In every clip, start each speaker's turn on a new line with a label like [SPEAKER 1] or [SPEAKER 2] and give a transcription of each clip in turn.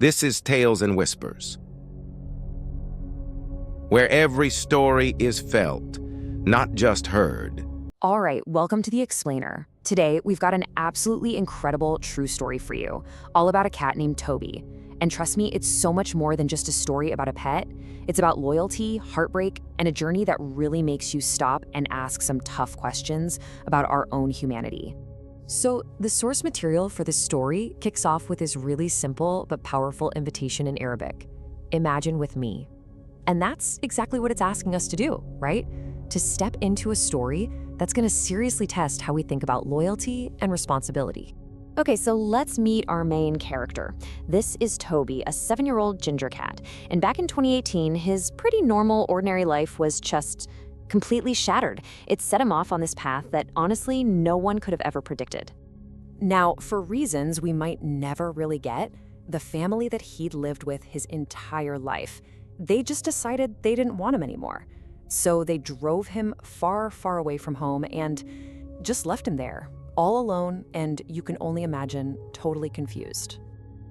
[SPEAKER 1] This is Tales and Whispers, where every story is felt, not just heard.
[SPEAKER 2] All right, welcome to The Explainer. Today, we've got an absolutely incredible true story for you, all about a cat named Toby. And trust me, it's so much more than just a story about a pet. It's about loyalty, heartbreak, and a journey that really makes you stop and ask some tough questions about our own humanity. So, the source material for this story kicks off with this really simple but powerful invitation in Arabic. Imagine with me. And that's exactly what it's asking us to do, right? To step into a story that's going to seriously test how we think about loyalty and responsibility. Okay, so let's meet our main character. This is Toby, a 7-year-old ginger cat. And back in 2018, his pretty normal, ordinary life was just completely shattered. It set him off on this path that honestly no one could have ever predicted. Now, for reasons we might never really get, the family that he'd lived with his entire life, they just decided they didn't want him anymore. So they drove him far, far away from home and just left him there, all alone, and you can only imagine, totally confused.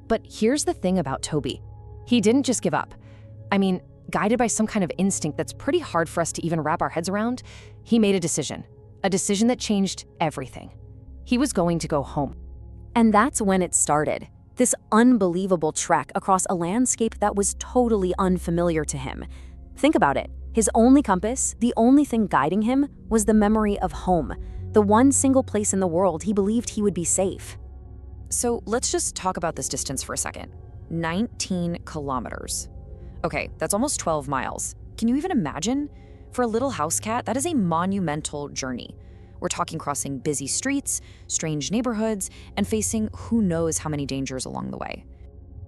[SPEAKER 2] But here's the thing about Toby. He didn't just give up. I mean, guided by some kind of instinct that's pretty hard for us to even wrap our heads around, he made a decision that changed everything. He was going to go home. And that's when it started. This unbelievable trek across a landscape that was totally unfamiliar to him. Think about it. His only compass, the only thing guiding him, was the memory of home, the one single place in the world he believed he would be safe. So let's just talk about this distance for a second. 19 kilometers. Okay, that's almost 12 miles. Can you even imagine? For a little house cat, that is a monumental journey. We're talking crossing busy streets, strange neighborhoods, and facing who knows how many dangers along the way.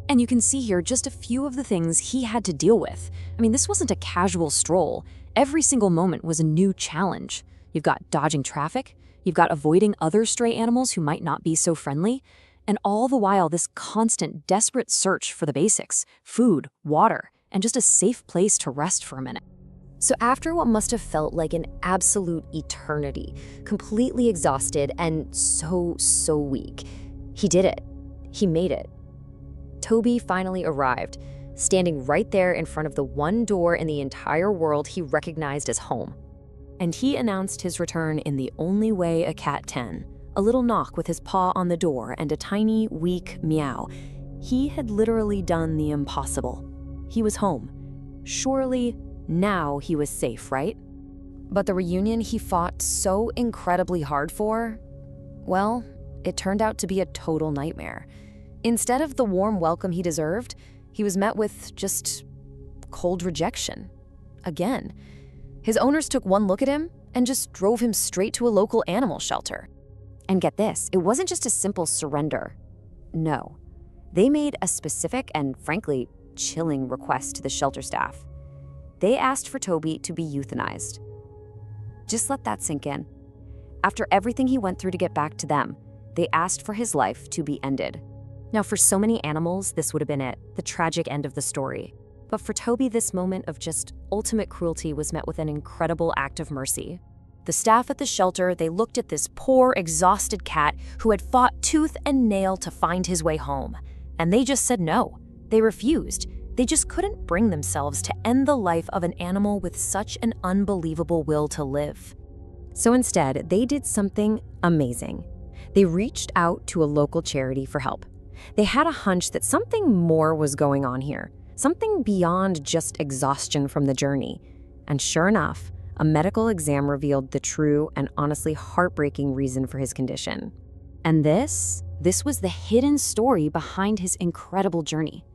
[SPEAKER 2] And you can see here just a few of the things he had to deal with. I mean, this wasn't a casual stroll. Every single moment was a new challenge. You've got dodging traffic, you've got avoiding other stray animals who might not be so friendly, and all the while this constant, desperate search for the basics, food, water, and just a safe place to rest for a minute. So after what must have felt like an absolute eternity, completely exhausted and so weak, he did it. He made it. Toby finally arrived, standing right there in front of the one door in the entire world he recognized as home. And he announced his return in the only way a cat can, a little knock with his paw on the door and a tiny, weak meow. He had literally done the impossible. He was home. Surely, now he was safe, right? But the reunion he fought so incredibly hard for, well, it turned out to be a total nightmare. Instead of the warm welcome he deserved, he was met with just cold rejection. Again. His owners took one look at him and just drove him straight to a local animal shelter. And get this, it wasn't just a simple surrender. No. They made a specific and, frankly, chilling request to the shelter staff. They asked for Toby to be euthanized. Just let that sink in. After everything he went through to get back to them, they asked for his life to be ended. Now, for so many animals, this would have been it, the tragic end of the story. But for Toby, this moment of just ultimate cruelty was met with an incredible act of mercy. The staff at the shelter, they looked at this poor, exhausted cat who had fought tooth and nail to find his way home. And they just said no. They refused. They just couldn't bring themselves to end the life of an animal with such an unbelievable will to live. So instead, they did something amazing. They reached out to a local charity for help. They had a hunch that something more was going on here, something beyond just exhaustion from the journey. And sure enough, a medical exam revealed the true and honestly heartbreaking reason for his condition. And this was the hidden story behind his incredible journey.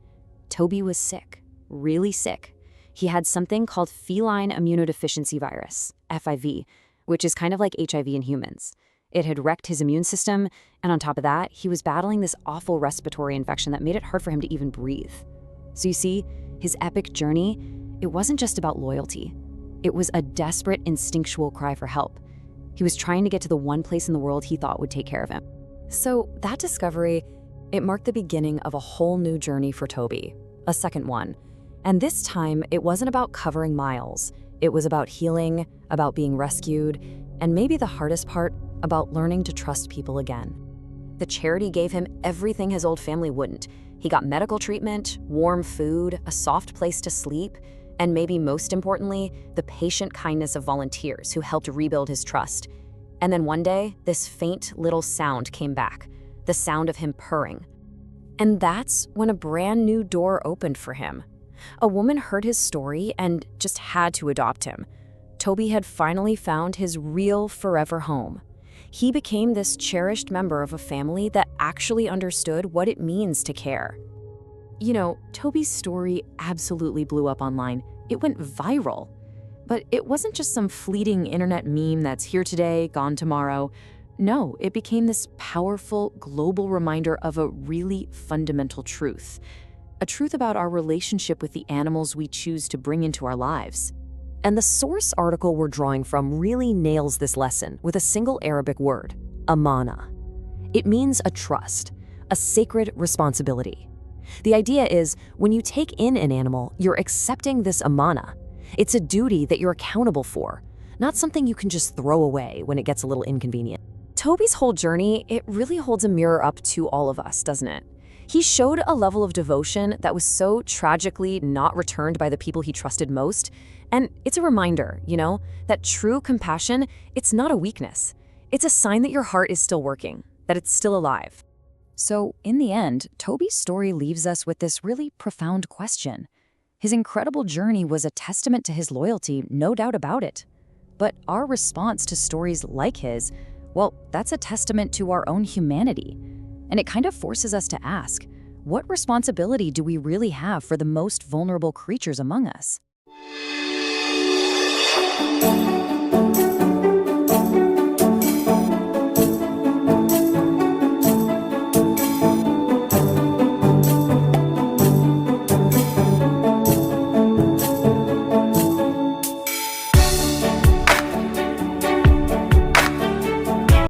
[SPEAKER 2] Toby was sick, really sick. He had something called feline immunodeficiency virus, FIV, which is kind of like HIV in humans. It had wrecked his immune system, and on top of that, he was battling this awful respiratory infection that made it hard for him to even breathe. So you see, his epic journey, it wasn't just about loyalty. It was a desperate, instinctual cry for help. He was trying to get to the one place in the world he thought would take care of him. So that discovery, it marked the beginning of a whole new journey for Toby, a second one. And this time, it wasn't about covering miles. It was about healing, about being rescued, and maybe the hardest part, about learning to trust people again. The charity gave him everything his old family wouldn't. He got medical treatment, warm food, a soft place to sleep, and maybe most importantly, the patient kindness of volunteers who helped rebuild his trust. And then one day, this faint little sound came back, the sound of him purring. And that's when a brand new door opened for him. A woman heard his story and just had to adopt him. Toby had finally found his real forever home. He became this cherished member of a family that actually understood what it means to care. You know, Toby's story absolutely blew up online. It went viral. But it wasn't just some fleeting internet meme that's here today, gone tomorrow. No, it became this powerful global reminder of a really fundamental truth. A truth about our relationship with the animals we choose to bring into our lives. And the source article we're drawing from really nails this lesson with a single Arabic word, amana. It means a trust, a sacred responsibility. The idea is, when you take in an animal, you're accepting this amana. It's a duty that you're accountable for, not something you can just throw away when it gets a little inconvenient. Toby's whole journey, it really holds a mirror up to all of us, doesn't it? He showed a level of devotion that was so tragically not returned by the people he trusted most. And it's a reminder, that true compassion, it's not a weakness. It's a sign that your heart is still working, that it's still alive. So in the end, Toby's story leaves us with this really profound question. His incredible journey was a testament to his loyalty, no doubt about it. But our response to stories like his, well, that's a testament to our own humanity. And it kind of forces us to ask, what responsibility do we really have for the most vulnerable creatures among us?